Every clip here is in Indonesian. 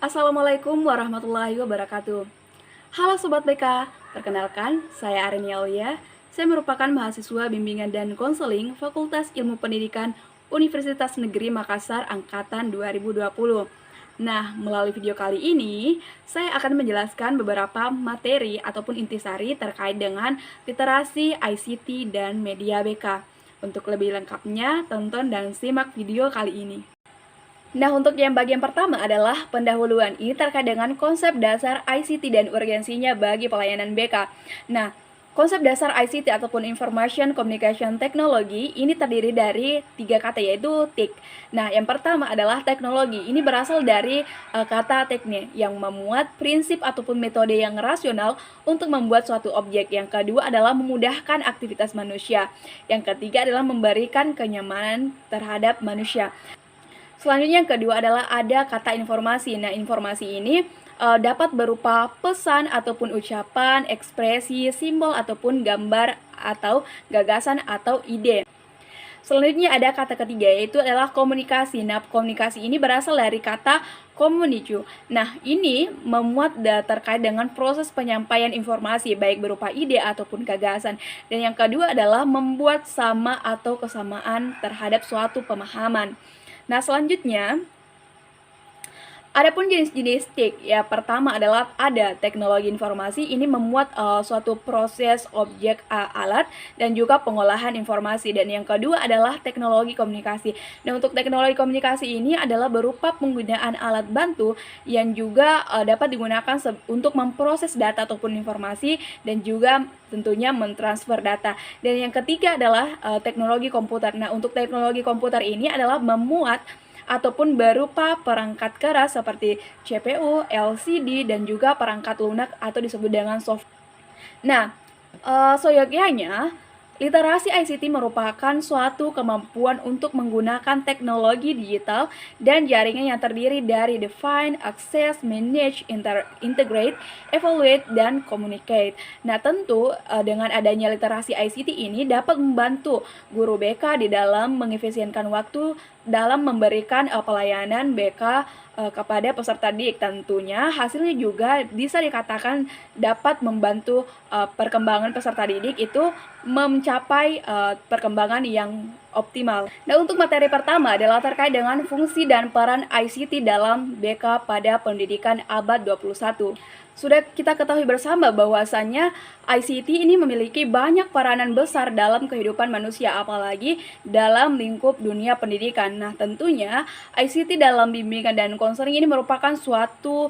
Assalamualaikum warahmatullahi wabarakatuh. Halo Sobat BK, perkenalkan saya Arenia Aulia. Saya merupakan mahasiswa bimbingan dan konseling Fakultas Ilmu Pendidikan Universitas Negeri Makassar Angkatan 2020. Nah, melalui video kali ini, saya akan menjelaskan beberapa materi ataupun intisari terkait dengan literasi ICT dan media BK. Untuk lebih lengkapnya, tonton dan simak video kali ini. Nah, untuk yang bagian pertama adalah pendahuluan. Ini terkait dengan konsep dasar ICT dan urgensinya bagi pelayanan BK. Nah, konsep dasar ICT ataupun Information Communication Technology ini terdiri dari 3 kata, yaitu TIC. Nah, yang pertama adalah teknologi. Ini berasal dari kata teknik yang memuat prinsip ataupun metode yang rasional untuk membuat suatu objek. Yang kedua adalah memudahkan aktivitas manusia. Yang ketiga adalah memberikan kenyamanan terhadap manusia. Selanjutnya yang kedua adalah ada kata informasi. Nah, informasi ini dapat berupa pesan ataupun ucapan, ekspresi, simbol ataupun gambar atau gagasan atau ide. Selanjutnya ada kata ketiga, yaitu adalah komunikasi. Nah, komunikasi ini berasal dari kata komunicu. Nah, ini memuat terkait dengan proses penyampaian informasi, baik berupa ide ataupun gagasan. Dan yang kedua adalah membuat sama atau kesamaan terhadap suatu pemahaman. Nah, selanjutnya adapun jenis-jenis TIC, ya pertama adalah ada teknologi informasi. Ini memuat suatu proses objek alat dan juga pengolahan informasi. Dan yang kedua adalah teknologi komunikasi. Nah, untuk teknologi komunikasi ini adalah berupa penggunaan alat bantu yang juga dapat digunakan untuk memproses data ataupun informasi dan juga tentunya mentransfer data. Dan yang ketiga adalah teknologi komputer. Nah, untuk teknologi komputer ini adalah memuat ataupun berupa perangkat keras seperti CPU, LCD, dan juga perangkat lunak atau disebut dengan software. Nah, seyogyanya literasi ICT merupakan suatu kemampuan untuk menggunakan teknologi digital dan jaringan yang terdiri dari define, access, manage, integrate, evaluate, dan communicate. Nah, tentu dengan adanya literasi ICT ini dapat membantu guru BK di dalam mengefisienkan waktu dalam memberikan pelayanan BK kepada peserta didik. Tentunya hasilnya juga bisa dikatakan dapat membantu perkembangan peserta didik itu mencapai perkembangan yang optimal. Nah, untuk materi pertama adalah terkait dengan fungsi dan peran ICT dalam BK pada pendidikan abad 21. Sudah kita ketahui bersama bahwasannya ICT ini memiliki banyak peranan besar dalam kehidupan manusia, apalagi dalam lingkup dunia pendidikan. Nah, tentunya ICT dalam bimbingan dan konseling ini merupakan suatu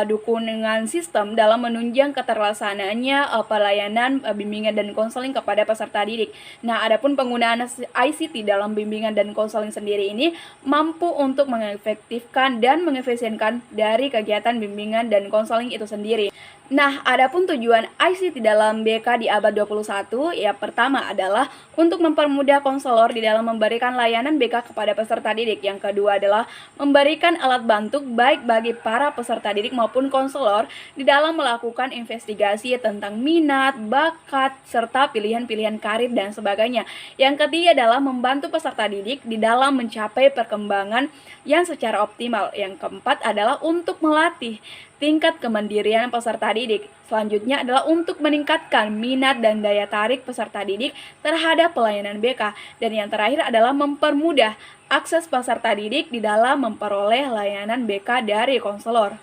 dukungan sistem dalam menunjang keterlaksanaannya pelayanan bimbingan dan konseling kepada peserta didik. Nah, adapun penggunaan ICT dalam bimbingan dan konseling sendiri ini mampu untuk mengefektifkan dan mengefisienkan dari kegiatan bimbingan dan konseling itu sendiri. Nah, adapun tujuan ICT dalam BK di abad 21, ya pertama adalah untuk mempermudah konselor di dalam memberikan layanan BK kepada peserta didik. Yang kedua adalah memberikan alat bantu baik bagi para peserta didik maupun konselor di dalam melakukan investigasi tentang minat, bakat, serta pilihan-pilihan karir dan sebagainya. Yang ketiga adalah membantu peserta didik di dalam mencapai perkembangan yang secara optimal. Yang keempat adalah untuk melatih tingkat kemandirian peserta didik. Selanjutnya adalah untuk meningkatkan minat dan daya tarik peserta didik terhadap pelayanan BK. Dan yang terakhir adalah mempermudah akses peserta didik di dalam memperoleh layanan BK dari konselor.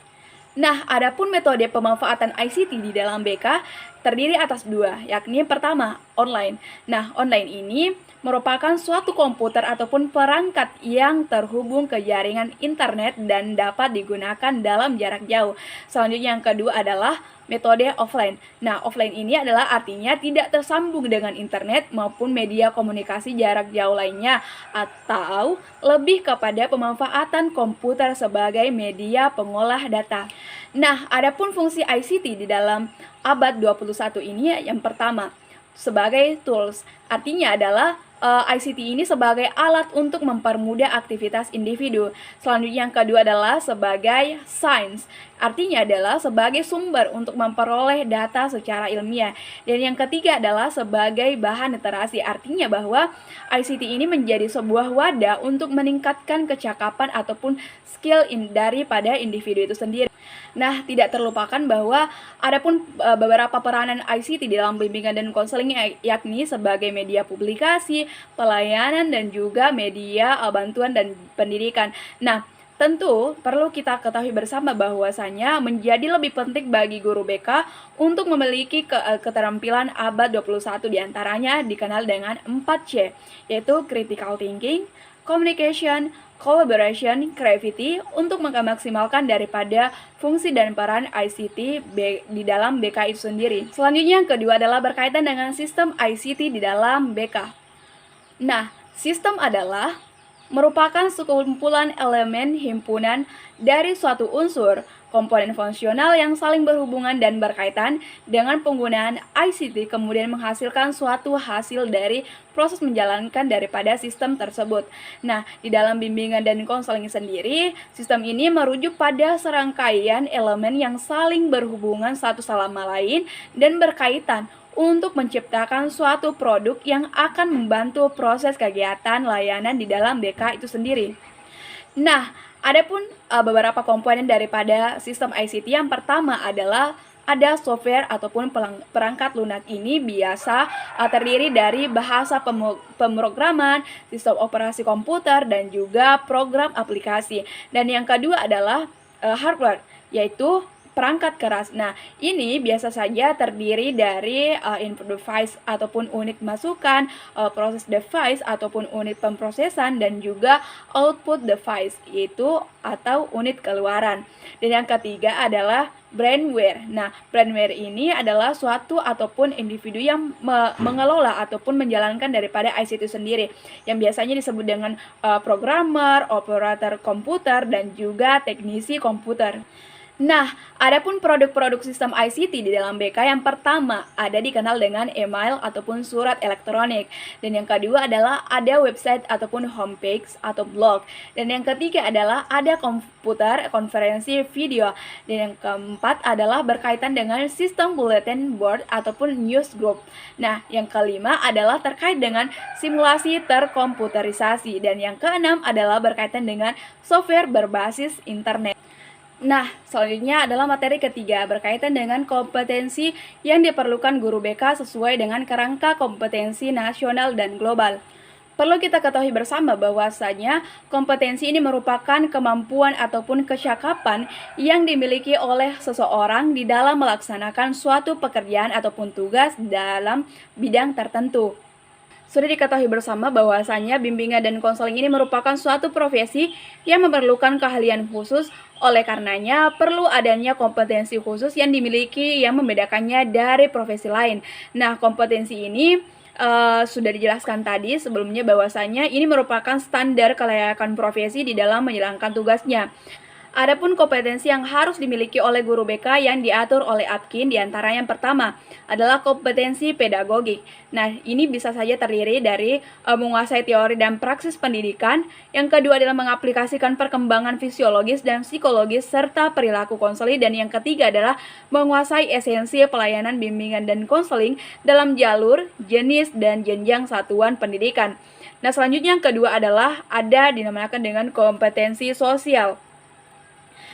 Nah, adapun metode pemanfaatan ICT di dalam BK terdiri atas dua, yakni pertama, online. Nah, online ini merupakan suatu komputer ataupun perangkat yang terhubung ke jaringan internet dan dapat digunakan dalam jarak jauh. Selanjutnya yang kedua adalah metode offline. Nah, offline ini adalah artinya tidak tersambung dengan internet maupun media komunikasi jarak jauh lainnya, atau lebih kepada pemanfaatan komputer sebagai media pengolah data. Nah, adapun fungsi ICT di dalam abad 21 ini yang pertama, sebagai tools. Artinya adalah ICT ini sebagai alat untuk mempermudah aktivitas individu. Selanjutnya yang kedua adalah sebagai science. Artinya adalah sebagai sumber untuk memperoleh data secara ilmiah. Dan yang ketiga adalah sebagai bahan literasi. Artinya bahwa ICT ini menjadi sebuah wadah untuk meningkatkan kecakapan ataupun skill daripada individu itu sendiri. Nah, tidak terlupakan bahwa adapun beberapa peranan ICT di dalam bimbingan dan konseling yakni sebagai media publikasi, pelayanan, dan juga media bantuan dan pendidikan. Nah, tentu perlu kita ketahui bersama bahwasanya menjadi lebih penting bagi guru BK untuk memiliki keterampilan abad 21 diantaranya dikenal dengan 4C, yaitu critical thinking, communication, collaboration, creativity untuk memaksimalkan daripada fungsi dan peran ICT di dalam BK itu sendiri. Selanjutnya yang kedua adalah berkaitan dengan sistem ICT di dalam BK. Nah, sistem adalah merupakan sekumpulan elemen himpunan dari suatu unsur, komponen fungsional yang saling berhubungan dan berkaitan dengan penggunaan ICT kemudian menghasilkan suatu hasil dari proses menjalankan daripada sistem tersebut. Nah, di dalam bimbingan dan konseling sendiri, sistem ini merujuk pada serangkaian elemen yang saling berhubungan satu sama lain dan berkaitan untuk menciptakan suatu produk yang akan membantu proses kegiatan layanan di dalam BK itu sendiri. Nah, adapun beberapa komponen daripada sistem ICT yang pertama adalah ada software ataupun perangkat lunak. Ini biasa terdiri dari bahasa pemrograman, sistem operasi komputer, dan juga program aplikasi. Dan yang kedua adalah hardware, yaitu perangkat keras. Nah, ini biasa saja terdiri dari input device ataupun unit masukan, proses device ataupun unit pemrosesan, dan juga output device, yaitu atau unit keluaran. Dan yang ketiga adalah brandware. Nah, brandware ini adalah suatu ataupun individu yang mengelola ataupun menjalankan daripada ICT sendiri, yang biasanya disebut dengan programmer, operator komputer, dan juga teknisi komputer. Nah, adapun produk-produk sistem ICT di dalam BK yang pertama ada dikenal dengan email ataupun surat elektronik. Dan yang kedua adalah ada website ataupun homepage atau blog. Dan yang ketiga adalah ada komputer, konferensi video. Dan yang keempat adalah berkaitan dengan sistem bulletin board ataupun news group. Nah, yang kelima adalah terkait dengan simulasi terkomputerisasi. Dan yang keenam adalah berkaitan dengan software berbasis internet. Nah, selanjutnya adalah materi ketiga berkaitan dengan kompetensi yang diperlukan guru BK sesuai dengan kerangka kompetensi nasional dan global. Perlu kita ketahui bersama bahwasanya kompetensi ini merupakan kemampuan ataupun kecakapan yang dimiliki oleh seseorang di dalam melaksanakan suatu pekerjaan ataupun tugas dalam bidang tertentu. Sudah diketahui bersama bahwasanya bimbingan dan konseling ini merupakan suatu profesi yang memerlukan keahlian khusus, oleh karenanya perlu adanya kompetensi khusus yang dimiliki yang membedakannya dari profesi lain. Nah, kompetensi ini sudah dijelaskan tadi sebelumnya bahwasanya ini merupakan standar kelayakan profesi di dalam menjalankan tugasnya. Adapun kompetensi yang harus dimiliki oleh guru BK yang diatur oleh APKIN diantara yang pertama adalah kompetensi pedagogik. Nah, ini bisa saja terdiri dari menguasai teori dan praksis pendidikan. Yang kedua adalah mengaplikasikan perkembangan fisiologis dan psikologis serta perilaku konseling. Dan yang ketiga adalah menguasai esensi pelayanan bimbingan dan konseling dalam jalur, jenis, dan jenjang satuan pendidikan. Nah, selanjutnya yang kedua adalah ada dinamakan dengan kompetensi sosial.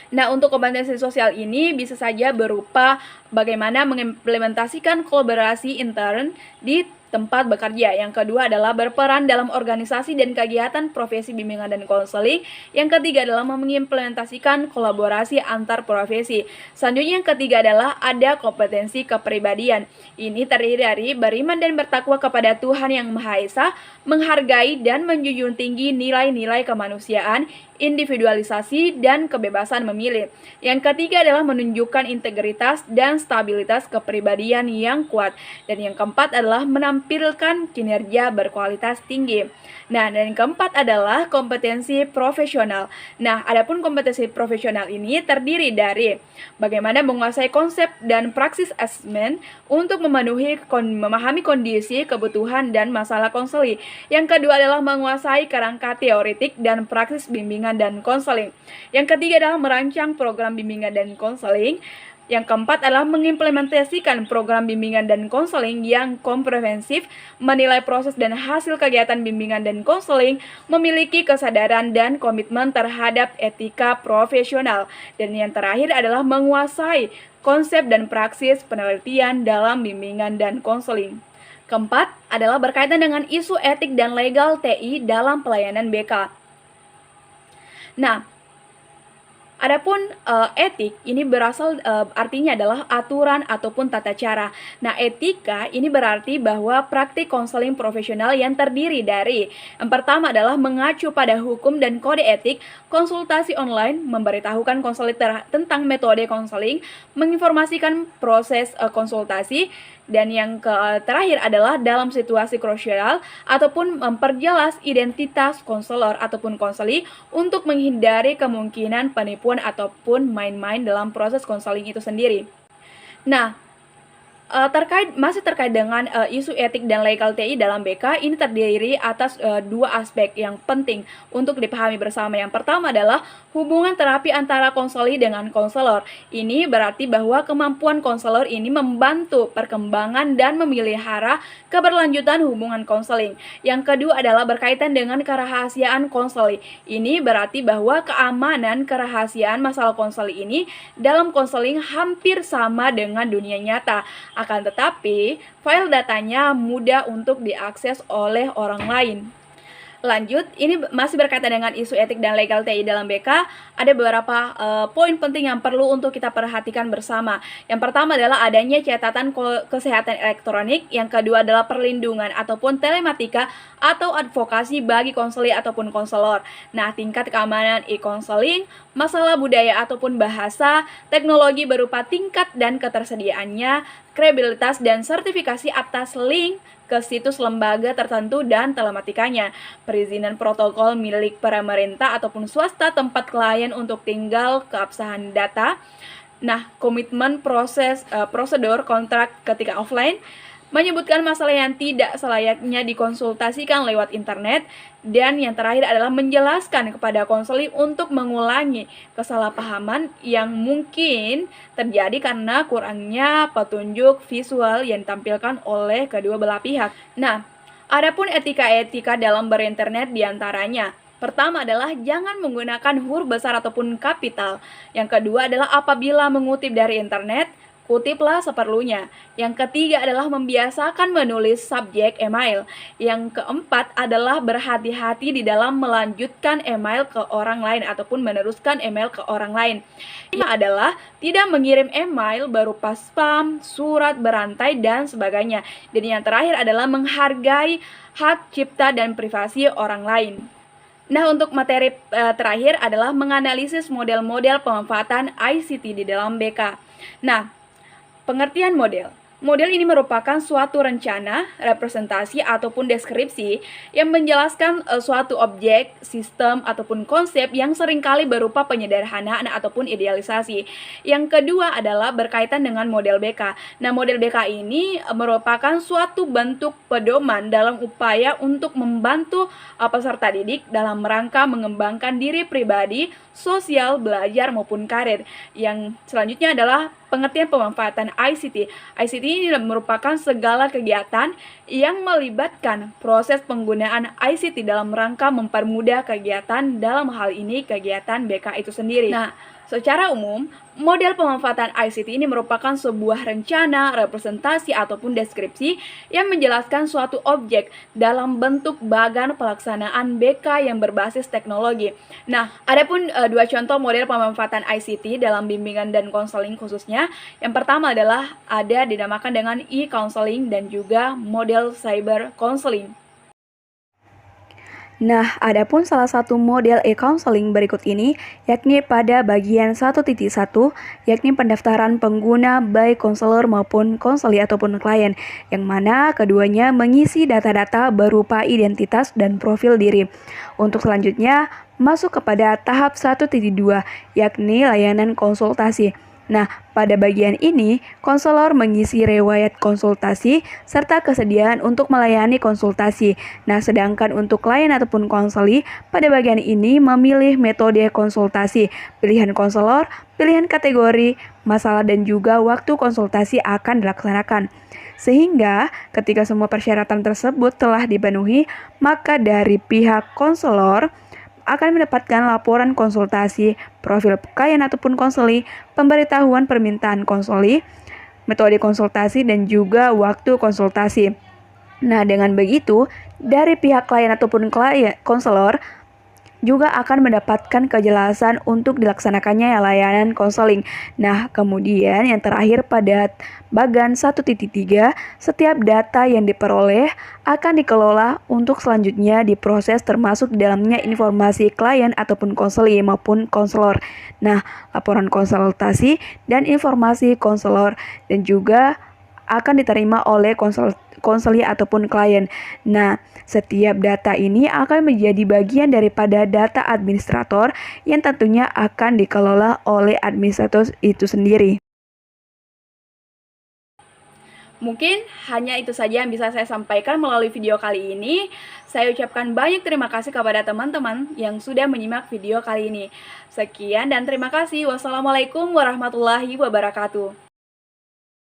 Nah, untuk kompetensi sosial ini bisa saja berupa bagaimana mengimplementasikan kolaborasi intern di tempat bekerja. Yang kedua adalah berperan dalam organisasi dan kegiatan profesi bimbingan dan konseling. Yang ketiga adalah mengimplementasikan kolaborasi antar profesi. Selanjutnya yang ketiga adalah ada kompetensi kepribadian. Ini terdiri dari beriman dan bertakwa kepada Tuhan Yang Maha Esa, menghargai dan menjunjung tinggi nilai-nilai kemanusiaan, individualisasi, dan kebebasan memilih. Yang ketiga adalah menunjukkan integritas dan stabilitas kepribadian yang kuat. Dan yang keempat adalah menampilkan kinerja berkualitas tinggi. Nah, dan yang keempat adalah kompetensi profesional. Nah, adapun kompetensi profesional ini terdiri dari bagaimana menguasai konsep dan praksis asesmen untuk memahami kondisi, kebutuhan, dan masalah konseling. Yang kedua adalah menguasai kerangka teoretik dan praksis bimbingan dan konseling. Yang ketiga adalah merancang program bimbingan dan konseling. Yang keempat adalah mengimplementasikan program bimbingan dan konseling yang komprehensif, menilai proses dan hasil kegiatan bimbingan dan konseling, memiliki kesadaran dan komitmen terhadap etika profesional. Dan yang terakhir adalah menguasai konsep dan praksis penelitian dalam bimbingan dan konseling. Keempat adalah berkaitan dengan isu etik dan legal TI dalam pelayanan BK. Nah, adapun etik ini berasal artinya adalah aturan ataupun tata cara. Nah, etika ini berarti bahwa praktik konseling profesional yang terdiri dari yang pertama adalah mengacu pada hukum dan kode etik, konsultasi online, memberitahukan konseling tentang metode konseling, menginformasikan proses konsultasi, dan yang terakhir adalah dalam situasi krusial ataupun memperjelas identitas konselor ataupun konseli untuk menghindari kemungkinan penipuan ataupun main-main dalam proses konseling itu sendiri. Nah, masih terkait dengan isu etik dan legal TI dalam BK, ini terdiri atas dua aspek yang penting untuk dipahami bersama. Yang pertama adalah hubungan terapi antara konseli dengan konselor. Ini berarti bahwa kemampuan konselor ini membantu perkembangan dan memelihara keberlanjutan hubungan konseling. Yang kedua adalah berkaitan dengan kerahasiaan konseli. Ini berarti bahwa keamanan kerahasiaan masalah konseli ini dalam konseling hampir sama dengan dunia nyata. Akan tetapi, file datanya mudah untuk diakses oleh orang lain. Lanjut, ini masih berkaitan dengan isu etik dan legal TI dalam BK. Ada beberapa poin penting yang perlu untuk kita perhatikan bersama. Yang pertama adalah adanya catatan kesehatan elektronik. Yang kedua adalah perlindungan ataupun telematika atau advokasi bagi konseli ataupun konselor. Nah, tingkat keamanan e-konseling, masalah budaya ataupun bahasa, teknologi berupa tingkat dan ketersediaannya, kredibilitas dan sertifikasi atas link ke situs lembaga tertentu dan telematikanya, perizinan protokol milik pemerintah ataupun swasta tempat klien untuk tinggal keabsahan data. Nah, komitmen prosedur kontrak ketika offline, menyebutkan masalah yang tidak selayaknya dikonsultasikan lewat internet, dan yang terakhir adalah menjelaskan kepada konseli untuk mengulangi kesalahpahaman yang mungkin terjadi karena kurangnya petunjuk visual yang ditampilkan oleh kedua belah pihak. Nah, adapun etika-etika dalam berinternet diantaranya, pertama adalah jangan menggunakan huruf besar ataupun kapital. Yang kedua adalah apabila mengutip dari internet, kutiplah seperlunya. Yang ketiga adalah membiasakan menulis subjek email. Yang keempat adalah berhati-hati di dalam melanjutkan email ke orang lain ataupun meneruskan email ke orang lain. Yang adalah tidak mengirim email berupa spam, surat berantai, dan sebagainya. Dan yang terakhir adalah menghargai hak cipta dan privasi orang lain. Nah, untuk materi terakhir adalah menganalisis model-model pemanfaatan ICT di dalam BK. Nah, pengertian model. Model ini merupakan suatu rencana, representasi, ataupun deskripsi yang menjelaskan suatu objek, sistem, ataupun konsep yang seringkali berupa penyederhanaan ataupun idealisasi. Yang kedua adalah berkaitan dengan model BK. Nah, model BK ini merupakan suatu bentuk pedoman dalam upaya untuk membantu peserta didik dalam rangka mengembangkan diri pribadi, sosial, belajar, maupun karir. Yang selanjutnya adalah pengertian pemanfaatan ICT. ICT ini merupakan segala kegiatan yang melibatkan proses penggunaan ICT dalam rangka mempermudah kegiatan, dalam hal ini kegiatan BK itu sendiri. Nah, secara umum, model pemanfaatan ICT ini merupakan sebuah rencana, representasi, ataupun deskripsi yang menjelaskan suatu objek dalam bentuk bagan pelaksanaan BK yang berbasis teknologi. Nah, adapun dua contoh model pemanfaatan ICT dalam bimbingan dan konseling khususnya. Yang pertama adalah ada dinamakan dengan e-counseling dan juga model cyber counseling. Nah, adapun salah satu model e-counseling berikut ini, yakni pada bagian 1.1, yakni pendaftaran pengguna baik konselor maupun konseli ataupun klien, yang mana keduanya mengisi data-data berupa identitas dan profil diri. Untuk selanjutnya, masuk kepada tahap 1.2, yakni layanan konsultasi. Nah, pada bagian ini, konselor mengisi riwayat konsultasi serta kesediaan untuk melayani konsultasi. Nah, sedangkan untuk klien ataupun konseli, pada bagian ini memilih metode konsultasi, pilihan konselor, pilihan kategori, masalah dan juga waktu konsultasi akan dilaksanakan. Sehingga ketika semua persyaratan tersebut telah dipenuhi, maka dari pihak konselor akan mendapatkan laporan konsultasi, profil klien ataupun konseli, pemberitahuan permintaan konseli, metode konsultasi, dan juga waktu konsultasi. Nah, dengan begitu, dari pihak klien ataupun konselor juga akan mendapatkan kejelasan untuk dilaksanakannya layanan konseling. Nah, kemudian yang terakhir pada bagan 1.3, setiap data yang diperoleh akan dikelola untuk selanjutnya diproses termasuk di dalamnya informasi klien ataupun konseli maupun konselor. Nah, laporan konsultasi dan informasi konselor dan juga akan diterima oleh konseli ataupun klien. Nah, setiap data ini akan menjadi bagian daripada data administrator yang tentunya akan dikelola oleh administrator itu sendiri. Mungkin hanya itu saja yang bisa saya sampaikan melalui video kali ini. Saya ucapkan banyak terima kasih kepada teman-teman yang sudah menyimak video kali ini. Sekian dan terima kasih. Wassalamualaikum warahmatullahi wabarakatuh.